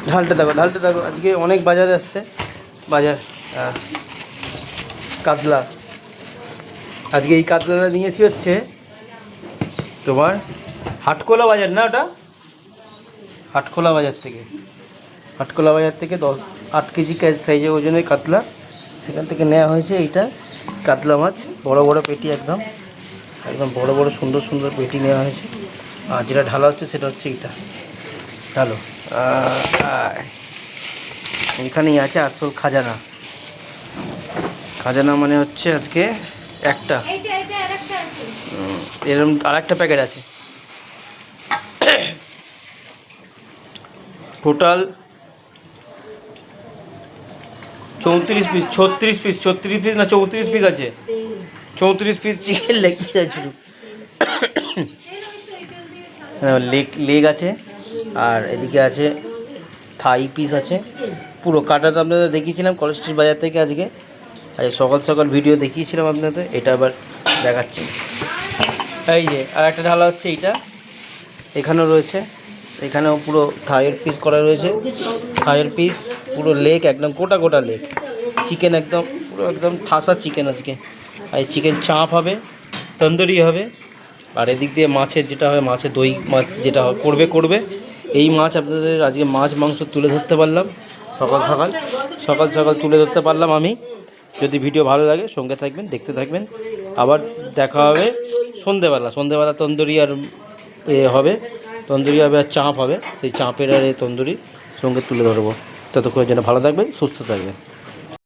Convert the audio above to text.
ঢালটা দেখো, ঢালটা দেখো। আজকে অনেক বাজারে আসছে, বাজার কাতলা। আজকে এই কাতলাটা নিয়েছি হচ্ছে তোমার হাটখোলা বাজার, না ওটা হাটখোলা বাজার থেকে, হাটখোলা বাজার থেকে 8 কেজি সাইজের ওজনের কাতলা সেখান থেকে নেওয়া হয়েছে। এইটা কাতলা মাছ, বড় বড় পেটি, একদম একদম বড় বড় সুন্দর সুন্দর পেটি নেওয়া হয়েছে। আর যেটা ঢালা হচ্ছে সেটা হচ্ছে এইটা ঢালো। এখানেই আছে আসল খাজানা। খাজানা মানে হচ্ছে আজকে একটা এরকম আর একটা প্যাকেট আছে। টোটাল 34 পিস, 36 পিস, 36 পিস না 34 পিস আছে। 34 পিস চিকেন লেগ পিস আছে, লেগ আছে। আর এদিকে আছে থাই পিস আছে। পুরো কাটাটা আপনাদের দেখিয়েছিলাম কলেজ স্ট্রিট বাজার থেকে আজকে। আজ সকাল সকাল ভিডিও দেখিয়েছিলাম আপনাদের, এটা আবার দেখাচ্ছি। এই যে আর একটা ঢালা হচ্ছে এইটা, এখানেও রয়েছে, এখানেও পুরো থাইয়ের পিস করা রয়েছে। থাইয়ের পিস পুরো লেগ, একদম গোটা গোটা লেগ চিকেন, একদম পুরো একদম ঠাসা চিকেন আজকে। আর এই চিকেন চাপ হবে, তন্দুরি হবে। আর এদিক দিয়ে মাছের যেটা হয়, মাছের দই মাছ যেটা করবে এই মাছ আপনাদের আজকে মাছ মাংস তুলে ধরতে পারলাম সকাল সকাল তুলে ধরতে পারলাম আমি। যদি ভিডিও ভালো লাগে সঙ্গে থাকবেন, দেখতে থাকবেন। আবার দেখা হবে সন্ধেবেলা তন্দুরি আর হবে, তন্দুরি হবে আর চাঁপ হবে। সেই চাঁপের আর এই তন্দুরি সঙ্গে তুলে ধরবো। ততক্ষণের জন্য ভালো থাকবেন, সুস্থ থাকবেন।